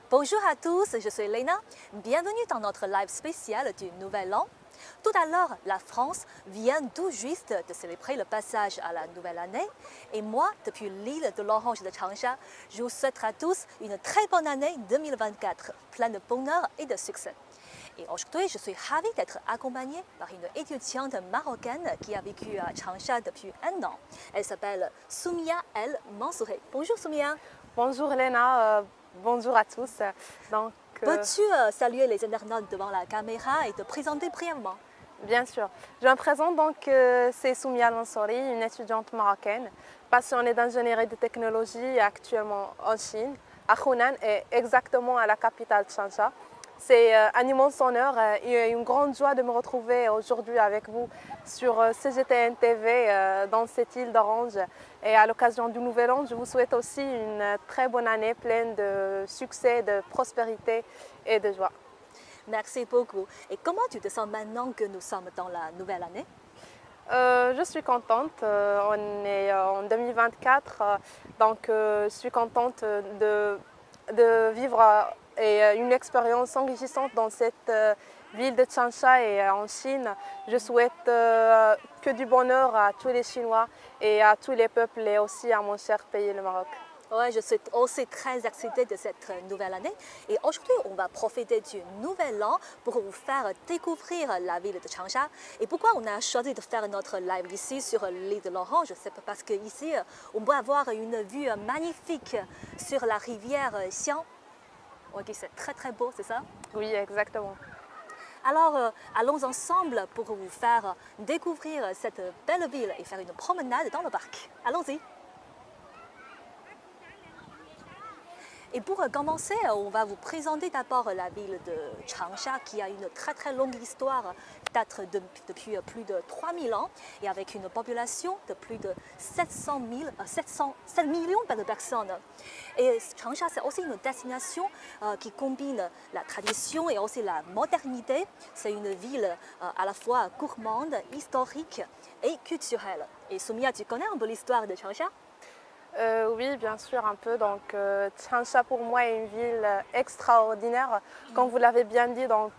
Bonjour à tous, je suis Lena. Bienvenue dans notre live spécial du Nouvel An. Tout à l'heure, la France vient tout juste de célébrer le passage à la nouvelle année. Et moi, depuis l'île de l'Orange de Changsha, je vous souhaite à tous une très bonne année 2024, pleine de bonheur et de succès. Et aujourd'hui, je suis ravie d'être accompagnée par une étudiante marocaine qui a vécu à Changsha depuis 1 an. Elle s'appelle Soumia El Mansouré. Bonjour Soumia. Bonjour Léna, bonjour à tous. Donc, Peux-tu saluer les internautes devant la caméra et te présenter brièvement? bien sûr, je me présente donc, c'est Soumia Mansouri, une étudiante marocaine, passionnée d'ingénierie de technologie actuellement en Chine, à Hunan et exactement à la capitale Changsha. C'est un immense honneur et une grande joie de me retrouver aujourd'hui avec vous sur CGTN TV dans cette île d'Orange. Et à l'occasion du Nouvel An, je vous souhaite aussi une très bonne année pleine de succès, de prospérité et de joie. Merci beaucoup. Et comment tu te sens maintenant que nous sommes dans la nouvelle année? Je suis contente, on est en 2024, donc je suis contente de vivre une expérience enrichissante dans cette ville de Changsha et en Chine. Je souhaite que du bonheur à tous les Chinois et à tous les peuples et aussi à mon cher pays, le Maroc. Ouais, je suis aussi très excitée de cette nouvelle année. Et aujourd'hui, on va profiter du nouvel an pour vous faire découvrir la ville de Changsha. Et pourquoi on a choisi de faire notre live ici sur l'île de l'Orange? C'est parce qu'ici, on peut avoir une vue magnifique sur la rivière Xiang. On dit que c'est très très beau, c'est ça? Oui, exactement. Alors, allons ensemble pour vous faire découvrir cette belle ville et faire une promenade dans le parc. Allons-y! Et pour commencer, on va vous présenter d'abord la ville de Changsha qui a une très très longue histoire, date depuis plus de 3000 ans et avec une population de plus de 7 millions de personnes. Et Changsha, c'est aussi une destination qui combine la tradition et aussi la modernité. C'est une ville à la fois gourmande, historique et culturelle. Et Soumia, tu connais un peu l'histoire de Changsha? Oui, bien sûr, un peu. Donc, Changsha pour moi est une ville extraordinaire. Comme vous l'avez bien dit, donc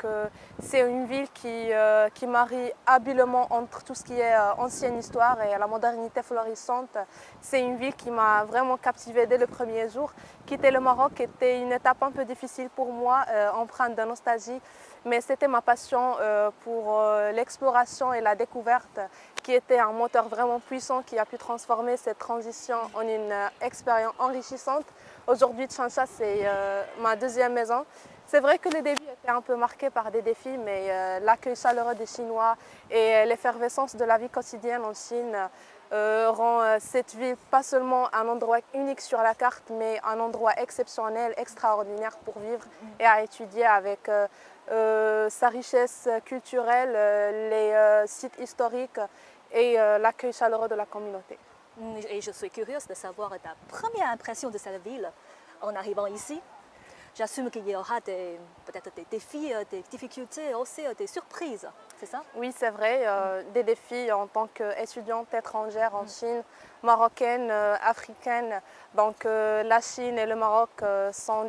c'est une ville qui marie habilement entre tout ce qui est ancienne histoire et la modernité florissante. C'est une ville qui m'a vraiment captivée dès le premier jour. Quitter le Maroc était une étape un peu difficile pour moi, empreinte de nostalgie, mais c'était ma passion pour l'exploration et la découverte qui était un moteur vraiment puissant qui a pu transformer cette transition en une expérience enrichissante. Aujourd'hui, Changsha, c'est ma deuxième maison. C'est vrai que le début était un peu marqué par des défis, mais l'accueil chaleureux des Chinois et l'effervescence de la vie quotidienne en Chine rend cette ville pas seulement un endroit unique sur la carte, mais un endroit exceptionnel, extraordinaire pour vivre et à étudier avec sa richesse culturelle, les sites historiques et l'accueil chaleureux de la communauté. Et je suis curieuse de savoir ta première impression de cette ville en arrivant ici. J'assume qu'il y aura peut-être des défis, des difficultés, aussi des surprises, c'est ça? Oui, c'est vrai, des défis en tant qu'étudiante étrangère en Chine, marocaine, africaine. Donc la Chine et le Maroc sont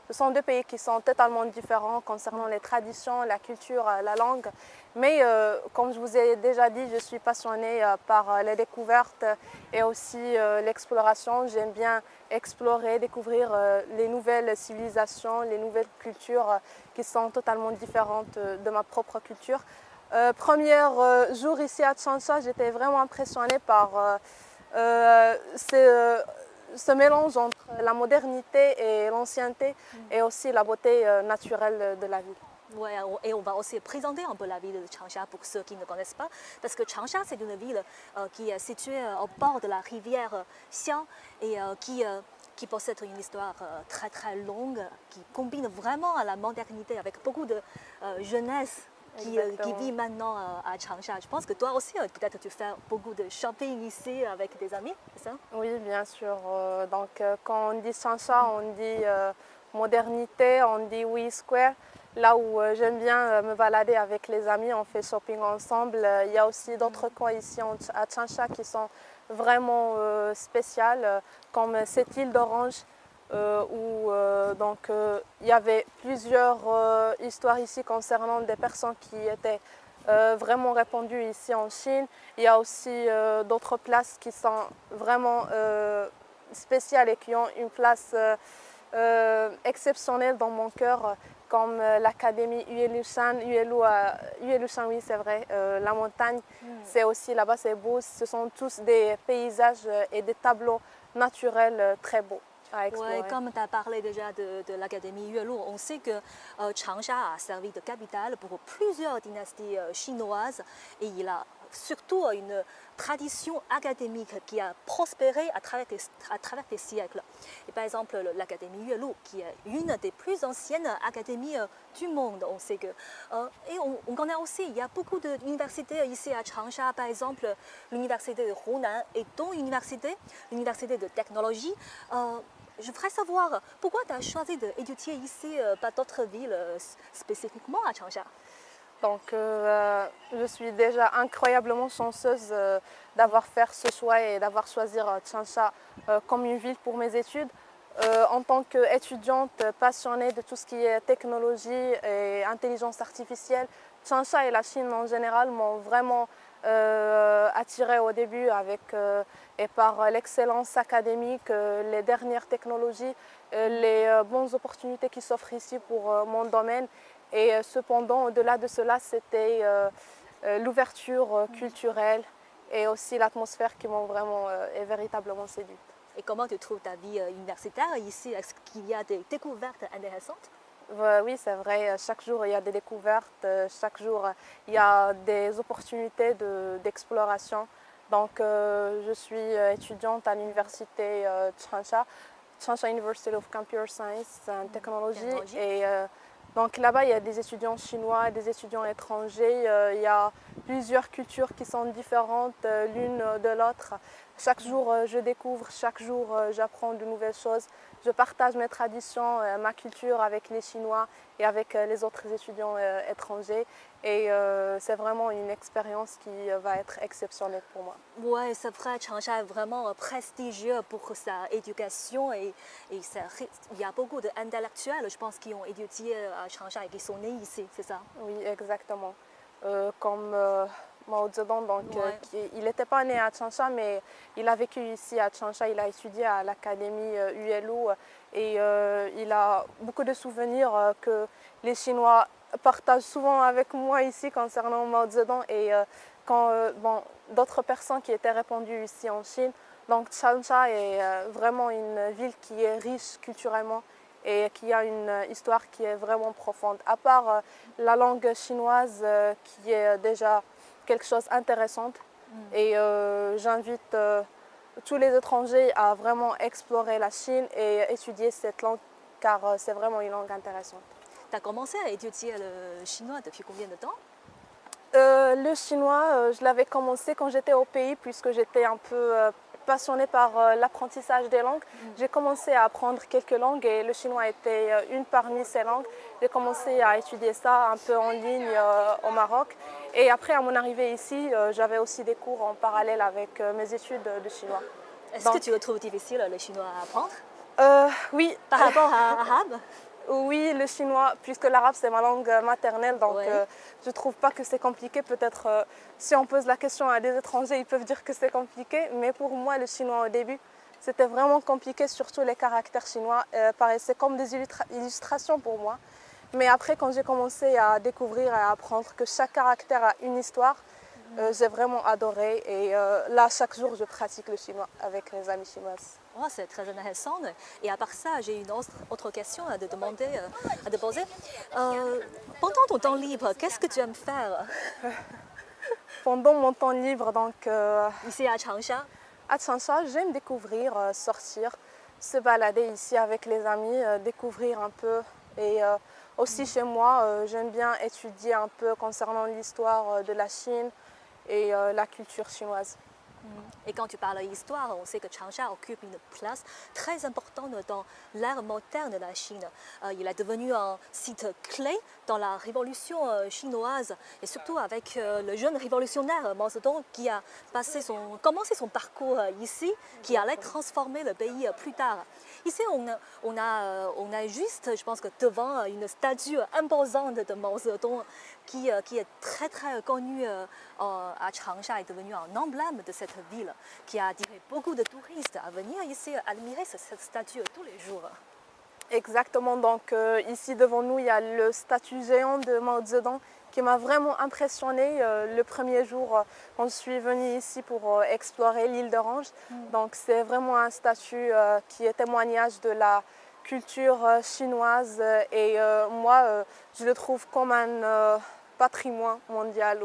ce sont deux pays qui sont totalement différents concernant les traditions, la culture, la langue. Mais comme je vous ai déjà dit, je suis passionnée par les découvertes et aussi l'exploration. J'aime bien explorer, découvrir les nouvelles civilisations, les nouvelles cultures qui sont totalement différentes de ma propre culture. Premier jour ici à Changsha, j'étais vraiment impressionnée par ce mélange entre la modernité et l'ancienneté et aussi la beauté naturelle de la ville. Ouais, et on va aussi présenter un peu la ville de Changsha pour ceux qui ne connaissent pas, parce que Changsha, c'est une ville qui est située au bord de la rivière Xiang et qui possède une histoire très très longue, qui combine vraiment à la modernité avec beaucoup de jeunesse qui vit maintenant à Changsha. Je pense que toi aussi, peut-être tu fais beaucoup de shopping ici avec des amis, c'est ça? Oui, bien sûr. Donc, quand on dit Changsha, on dit modernité, on dit We Square. Là où j'aime bien me balader avec les amis, on fait shopping ensemble. Il y a aussi d'autres coins ici à Changsha qui sont vraiment spéciales, comme cette île d'Orange il y avait plusieurs histoires ici concernant des personnes qui étaient vraiment répandues ici en Chine. Il y a aussi d'autres places qui sont vraiment spéciales et qui ont une place exceptionnelle dans mon cœur, comme l'académie Yuelushan. Yuelushan, oui, c'est vrai, la montagne, c'est aussi là-bas, c'est beau. Ce sont tous des paysages et des tableaux naturels très beaux à explorer. Ouais, comme tu as parlé déjà de l'Académie Yuelu, on sait que Changsha a servi de capitale pour plusieurs dynasties chinoises et il a surtout une tradition académique qui a prospéré à travers des siècles. Et par exemple, l'Académie Yuelu, qui est une des plus anciennes académies du monde, on sait que. Et on connaît aussi, il y a beaucoup d'universités ici à Changsha, par exemple l'université de Hunan et dont l'université de technologie. Je voudrais savoir pourquoi tu as choisi d'étudier ici, pas d'autres villes, spécifiquement à Changsha. Donc, je suis déjà incroyablement chanceuse d'avoir fait ce choix et d'avoir choisi Changsha comme une ville pour mes études. En tant qu'étudiante passionnée de tout ce qui est technologie et intelligence artificielle, Changsha et la Chine en général m'ont vraiment attirée au début et par l'excellence académique, les dernières technologies, les bonnes opportunités qui s'offrent ici pour mon domaine. Et cependant, au-delà de cela, c'était l'ouverture culturelle et aussi l'atmosphère qui m'ont vraiment et véritablement séduite. Et comment tu trouves ta vie universitaire ici? Est-ce qu'il y a des découvertes intéressantes? Oui, c'est vrai. Chaque jour, il y a des découvertes. Chaque jour, il y a des opportunités d'exploration. Donc, je suis étudiante à l'université Changsha, Changsha University of Computer Science and Technology. Et donc là-bas, il y a des étudiants chinois, des étudiants étrangers. Il y a plusieurs cultures qui sont différentes l'une de l'autre. Chaque jour, je découvre, chaque jour, j'apprends de nouvelles choses. Je partage mes traditions, ma culture avec les Chinois et avec les autres étudiants étrangers. Et c'est vraiment une expérience qui va être exceptionnelle pour moi. Oui, c'est vrai, Changsha est vraiment prestigieux pour sa éducation et il y a beaucoup d'intellectuels, je pense, qui ont étudié à Changsha et qui sont nés ici, c'est ça? Oui, exactement. Comme Mao Zedong, donc, Ouais. il n'était pas né à Changsha, mais il a vécu ici à Changsha. Il a étudié à l'académie ULU et il a beaucoup de souvenirs que les Chinois partagent souvent avec moi ici concernant Mao Zedong et d'autres personnes qui étaient répandues ici en Chine. Donc Changsha est vraiment une ville qui est riche culturellement et qui a une histoire qui est vraiment profonde. À part la langue chinoise qui est déjà quelque chose d'intéressant. Et j'invite tous les étrangers à vraiment explorer la Chine et étudier cette langue car c'est vraiment une langue intéressante. Tu as commencé à étudier le chinois depuis combien de temps? Le chinois, je l'avais commencé quand j'étais au pays puisque j'étais un peu passionnée par l'apprentissage des langues. J'ai commencé à apprendre quelques langues et le chinois était une parmi ces langues. J'ai commencé à étudier ça un peu en ligne au Maroc. Et après, à mon arrivée ici, j'avais aussi des cours en parallèle avec mes études de chinois. Est-ce que tu le trouves difficile, le chinois, à apprendre? Oui. Par rapport à arabe? Oui, le chinois, puisque l'arabe c'est ma langue maternelle, donc Ouais. je ne trouve pas que c'est compliqué. Peut-être si on pose la question à des étrangers, ils peuvent dire que c'est compliqué, mais pour moi, le chinois au début, c'était vraiment compliqué, surtout les caractères chinois paraissaient comme des illustrations pour moi. Mais après, quand j'ai commencé à découvrir et à apprendre que chaque caractère a une histoire, j'ai vraiment adoré et là, chaque jour, je pratique le chinois avec mes amis chinoises. Oh, c'est très intéressant. Et à part ça, j'ai une autre question à te poser. Pendant ton temps libre, qu'est-ce que tu aimes faire Pendant mon temps libre, donc ici à Changsha? à Changsha, j'aime découvrir, sortir, se balader ici avec les amis, découvrir un peu. Et aussi chez moi, j'aime bien étudier un peu concernant l'histoire de la Chine et la culture chinoise. Et quand tu parles d'histoire, on sait que Changsha occupe une place très importante dans l'ère moderne de la Chine. Il est devenu un site clé dans la révolution chinoise et surtout avec le jeune révolutionnaire Mao Zedong qui a commencé son parcours ici, qui allait transformer le pays plus tard. Ici, on a juste, je pense que devant une statue imposante de Mao Zedong qui est très très connue à Changsha, est devenue un emblème de cette ville qui a attiré beaucoup de touristes à venir ici admirer cette statue tous les jours. Exactement, donc ici devant nous, il y a le statue géant de Mao Zedong qui m'a vraiment impressionnée le premier jour quand je suis venue ici pour explorer l'île d'Orange. Donc c'est vraiment un statut qui est témoignage de la culture chinoise et moi je le trouve comme un patrimoine mondial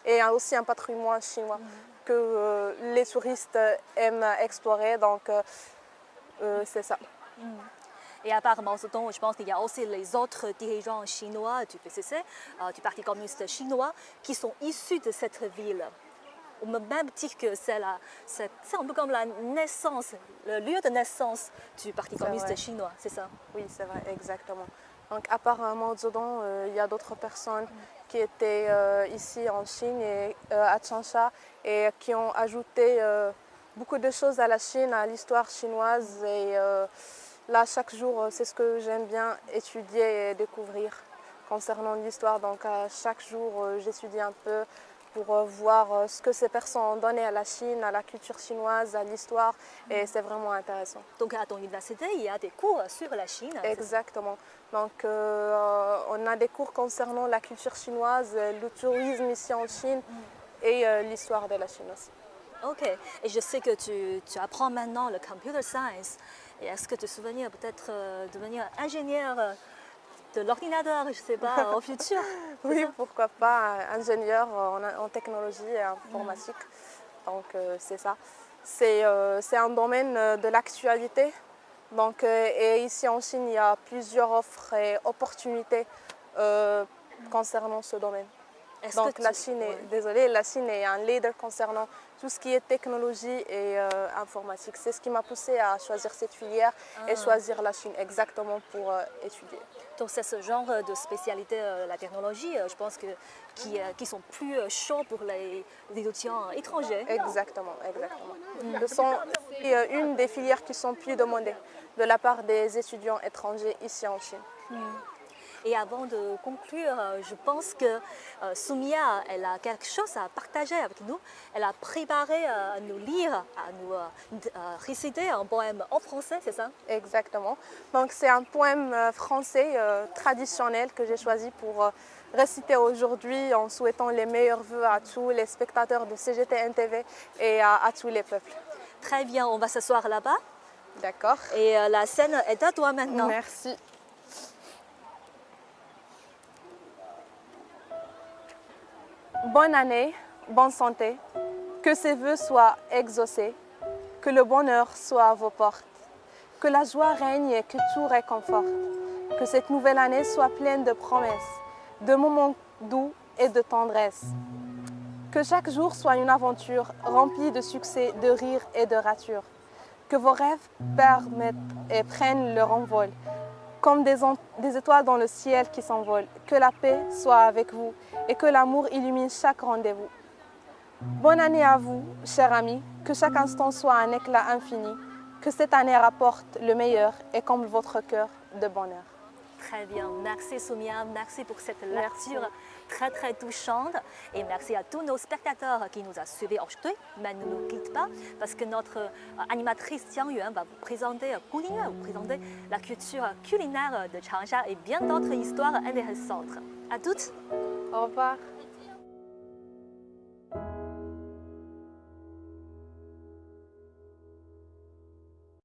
et aussi un patrimoine chinois que les touristes aiment explorer, donc c'est ça. Et à part Mao Zedong, je pense qu'il y a aussi les autres dirigeants chinois du PCC, du Parti communiste chinois, qui sont issus de cette ville. On peut même dire que c'est un peu comme la naissance, le lieu de naissance du Parti communiste chinois, c'est ça? Oui, c'est vrai, exactement. Donc à part Mao Zedong, il y a d'autres personnes qui étaient ici en Chine et à Changsha et qui ont ajouté beaucoup de choses à la Chine, à l'histoire chinoise. Et là, chaque jour, c'est ce que j'aime bien étudier et découvrir concernant l'histoire. Donc chaque jour, j'étudie un peu pour voir ce que ces personnes ont donné à la Chine, à la culture chinoise, à l'histoire. Et c'est vraiment intéressant. Donc à ton université, il y a des cours sur la Chine. Exactement. Donc on a des cours concernant la culture chinoise, le tourisme ici en Chine et l'histoire de la Chine aussi. Ok. Et je sais que tu apprends maintenant le computer science. Et est-ce que tu te souviens peut-être devenir ingénieur de l'ordinateur, je ne sais pas, au futur? Oui, pourquoi pas, ingénieur en technologie et informatique. Donc c'est ça. C'est un domaine de l'actualité. Donc, et ici en Chine, il y a plusieurs offres et opportunités concernant ce domaine. Donc la Chine est un leader concernant tout ce qui est technologie et informatique. C'est ce qui m'a poussée à choisir cette filière et choisir la Chine exactement pour étudier. Donc c'est ce genre de spécialité, la technologie, je pense qui sont plus chauds pour les étudiants étrangers. Exactement, exactement. Ce sont une des filières qui sont plus demandées de la part des étudiants étrangers ici en Chine. Et avant de conclure, je pense que Soumia, elle a quelque chose à partager avec nous. Elle a préparé à nous lire, à nous réciter un poème en français, c'est ça? Exactement. Donc c'est un poème français traditionnel que j'ai choisi pour réciter aujourd'hui en souhaitant les meilleurs vœux à tous les spectateurs de CGT NTV et à tous les peuples. Très bien, on va s'asseoir là-bas. D'accord. Et la scène est à toi maintenant. Merci. Bonne année, bonne santé, que ces vœux soient exaucés, que le bonheur soit à vos portes, que la joie règne et que tout réconforte, que cette nouvelle année soit pleine de promesses, de moments doux et de tendresse, que chaque jour soit une aventure remplie de succès, de rires et de ratures, que vos rêves permettent et prennent leur envol, comme des étoiles dans le ciel qui s'envolent, que la paix soit avec vous et que l'amour illumine chaque rendez-vous. Bonne année à vous, chers amis, que chaque instant soit un éclat infini, que cette année rapporte le meilleur et comble votre cœur de bonheur. Très bien, merci Soumia, merci pour cette lecture très très touchante et merci à tous nos spectateurs qui nous ont suivis aujourd'hui. Mais ne nous quitte pas parce que notre animatrice Jiang Yuan va vous présenter la culture culinaire de Changsha et bien d'autres histoires intéressantes. À toutes. Au revoir.